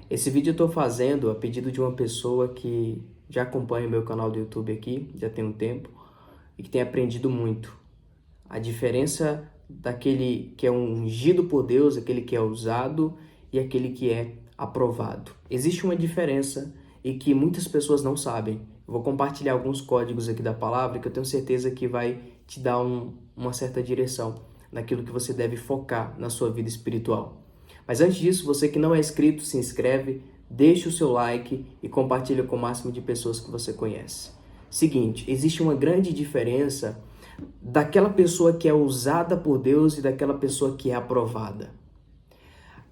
Esse vídeo eu estou fazendo a pedido de uma pessoa que já acompanha o meu canal do YouTube aqui, já tem um tempo, e que tem aprendido muito. A diferença daquele que é ungido por Deus, aquele que é usado e aquele que é aprovado. Existe uma diferença e que muitas pessoas não sabem. Eu vou compartilhar alguns códigos aqui da palavra que eu tenho certeza que vai te dar uma certa direção naquilo que você deve focar na sua vida espiritual. Mas antes disso, você que não é inscrito, se inscreve, deixe o seu like e compartilha com o máximo de pessoas que você conhece. Seguinte, existe uma grande diferença daquela pessoa que é usada por Deus e daquela pessoa que é aprovada.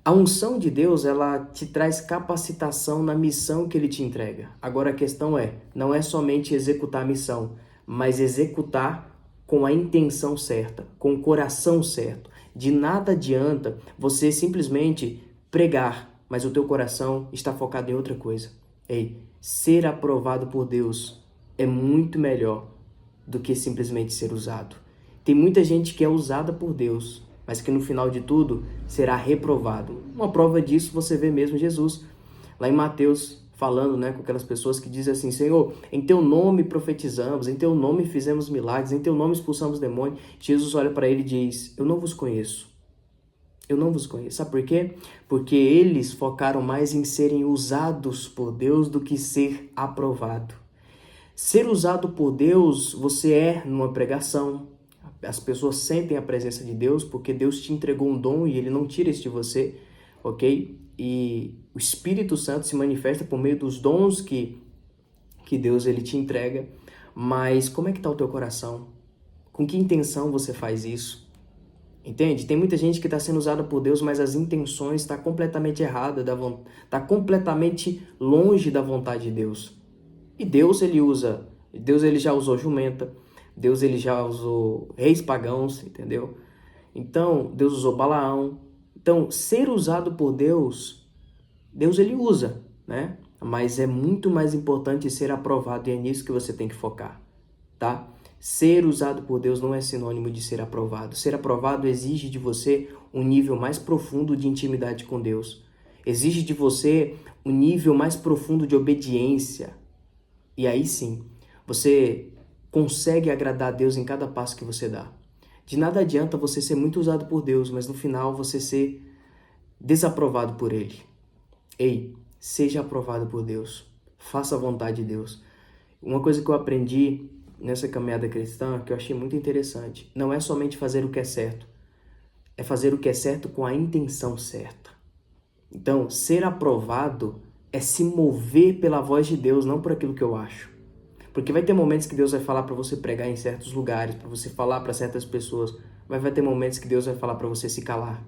A unção de Deus, ela te traz capacitação na missão que Ele te entrega. Agora a questão não é somente executar a missão, mas executar com a intenção certa, com o coração certo. De nada adianta você simplesmente pregar, mas o teu coração está focado em outra coisa. Ei, ser aprovado por Deus é muito melhor do que simplesmente ser usado. Tem muita gente que é usada por Deus, mas que no final de tudo será reprovado. Uma prova disso você vê mesmo Jesus, lá em Mateus, falando com aquelas pessoas que dizem assim: Senhor, em teu nome profetizamos, em teu nome fizemos milagres, em teu nome expulsamos demônios. Jesus olha para ele e diz: eu não vos conheço. Eu não vos conheço. Sabe por quê? Porque eles focaram mais em serem usados por Deus do que ser aprovado. Ser usado por Deus, você é numa pregação. As pessoas sentem a presença de Deus porque Deus te entregou um dom e Ele não tira isso de você, ok? E o Espírito Santo se manifesta por meio dos dons que Deus ele te entrega. Mas como é que está o teu coração? Com que intenção você faz isso? Entende? Tem muita gente que está sendo usada por Deus, mas as intenções estão completamente erradas, está completamente longe da vontade de Deus. E Deus ele já usou jumenta, Deus ele já usou reis pagãos, entendeu? Então, Deus usou Balaão. Então, ser usado por Deus, Deus ele usa, né? Mas é muito mais importante ser aprovado e é nisso que você tem que focar, tá? Ser usado por Deus não é sinônimo de ser aprovado. Ser aprovado exige de você um nível mais profundo de intimidade com Deus. Exige de você um nível mais profundo de obediência. E aí sim, você consegue agradar a Deus em cada passo que você dá. De nada adianta você ser muito usado por Deus, mas no final você ser desaprovado por Ele. Ei, seja aprovado por Deus. Faça a vontade de Deus. Uma coisa que eu aprendi nessa caminhada cristã, que eu achei muito interessante, não é somente fazer o que é certo, é fazer o que é certo com a intenção certa. Então, ser aprovado é se mover pela voz de Deus, não por aquilo que eu acho. Porque vai ter momentos que Deus vai falar para você pregar em certos lugares, para você falar para certas pessoas, mas vai ter momentos que Deus vai falar para você se calar.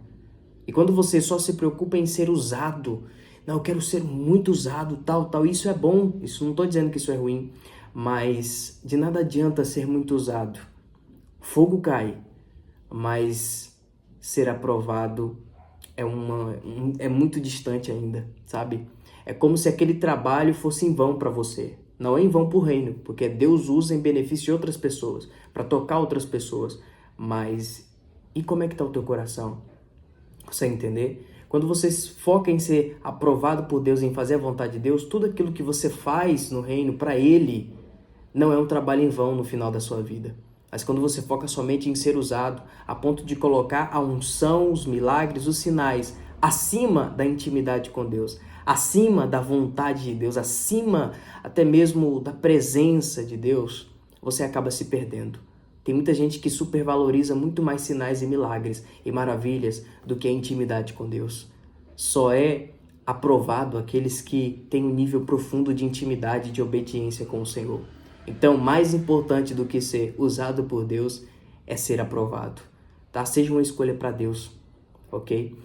E quando você só se preocupa em ser usado, não, eu quero ser muito usado, tal, isso é bom, isso não estou dizendo que isso é ruim, mas de nada adianta ser muito usado. Fogo cai, mas ser aprovado é muito distante ainda, sabe? É como se aquele trabalho fosse em vão para você. Não é em vão para o reino, porque Deus usa em benefício de outras pessoas, para tocar outras pessoas. Mas e como é que está o teu coração? Você entender? Quando você foca em ser aprovado por Deus, em fazer a vontade de Deus, tudo aquilo que você faz no reino para Ele não é um trabalho em vão no final da sua vida. Mas quando você foca somente em ser usado, a ponto de colocar a unção, os milagres, os sinais acima da intimidade com Deus, acima da vontade de Deus, acima até mesmo da presença de Deus, você acaba se perdendo. Tem muita gente que supervaloriza muito mais sinais e milagres e maravilhas do que a intimidade com Deus. Só é aprovado aqueles que têm um nível profundo de intimidade e de obediência com o Senhor. Então, mais importante do que ser usado por Deus é ser aprovado, tá? Seja uma escolha para Deus, ok?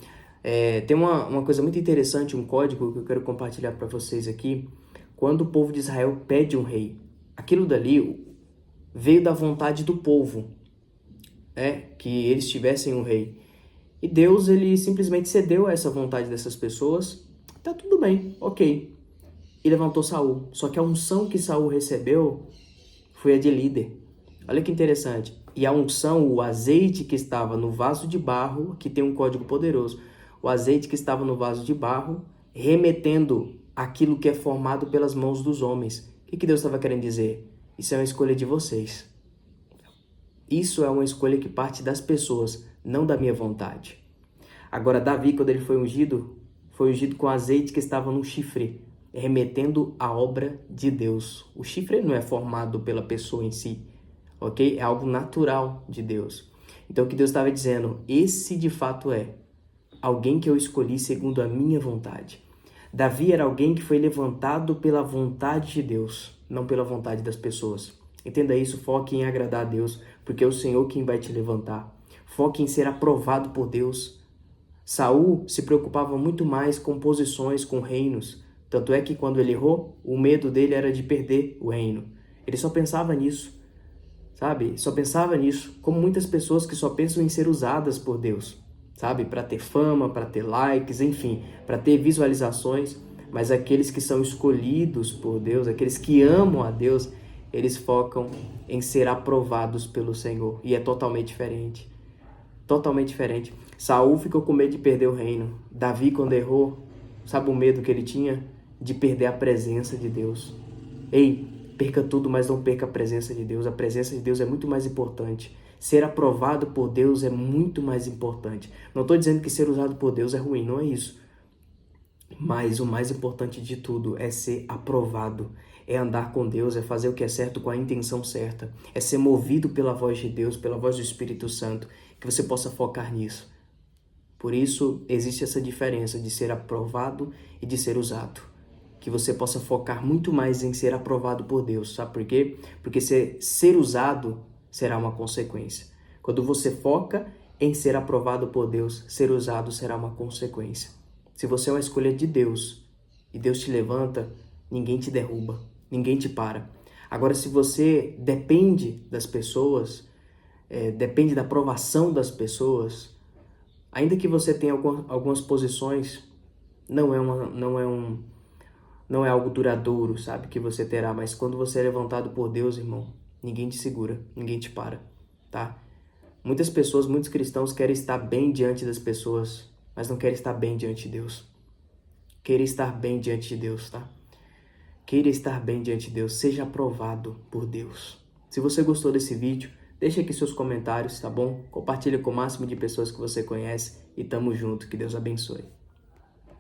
Tem uma coisa muito interessante, um código que eu quero compartilhar para vocês aqui. Quando o povo de Israel pede um rei, aquilo dali veio da vontade do povo, que eles tivessem um rei. E Deus, ele simplesmente cedeu a essa vontade dessas pessoas. Tá tudo bem, ok. E levantou Saul. Só que a unção que Saul recebeu foi a de líder. Olha que interessante. E a unção, o azeite que estava no vaso de barro, que tem um código poderoso. O azeite que estava no vaso de barro remetendo aquilo que é formado pelas mãos dos homens. O que Deus estava querendo dizer? Isso é uma escolha de vocês. Isso é uma escolha que parte das pessoas, não da minha vontade. Agora, Davi, quando ele foi ungido com azeite que estava no chifre, remetendo à obra de Deus. O chifre não é formado pela pessoa em si, ok? É algo natural de Deus. Então, o que Deus estava dizendo, esse de fato é alguém que eu escolhi segundo a minha vontade. Davi era alguém que foi levantado pela vontade de Deus, não pela vontade das pessoas. Entenda isso, foque em agradar a Deus, porque é o Senhor quem vai te levantar. Foque em ser aprovado por Deus. Saul se preocupava muito mais com posições, com reinos. Tanto é que quando ele errou, o medo dele era de perder o reino. Ele só pensava nisso, sabe? Só pensava nisso, como muitas pessoas que só pensam em ser usadas por Deus, sabe? Para ter fama, para ter likes, enfim, para ter visualizações. Mas aqueles que são escolhidos por Deus, aqueles que amam a Deus, eles focam em ser aprovados pelo Senhor. E é totalmente diferente. Totalmente diferente. Saul ficou com medo de perder o reino. Davi, quando errou, sabe o medo que ele tinha? De perder a presença de Deus. Ei, perca tudo, mas não perca a presença de Deus. A presença de Deus é muito mais importante. Ser aprovado por Deus é muito mais importante. Não estou dizendo que ser usado por Deus é ruim, não é isso. Mas o mais importante de tudo é ser aprovado. É andar com Deus, é fazer o que é certo com a intenção certa. É ser movido pela voz de Deus, pela voz do Espírito Santo. Que você possa focar nisso. Por isso, existe essa diferença de ser aprovado e de ser usado. Que você possa focar muito mais em ser aprovado por Deus. Sabe por quê? Porque ser usado será uma consequência. Quando você foca em ser aprovado por Deus, ser usado será uma consequência. Se você é uma escolha de Deus e Deus te levanta, ninguém te derruba, ninguém te para. Agora, se você depende das pessoas, depende da aprovação das pessoas, ainda que você tenha algumas posições, não é algo duradouro, sabe, que você terá. Mas quando você é levantado por Deus, irmão, ninguém te segura, ninguém te para, tá? Muitas pessoas, muitos cristãos querem estar bem diante das pessoas, mas não querem estar bem diante de Deus. Queira estar bem diante de Deus, tá? Queira estar bem diante de Deus, seja aprovado por Deus. Se você gostou desse vídeo, deixa aqui seus comentários, tá bom? Compartilha com o máximo de pessoas que você conhece e tamo junto, que Deus abençoe.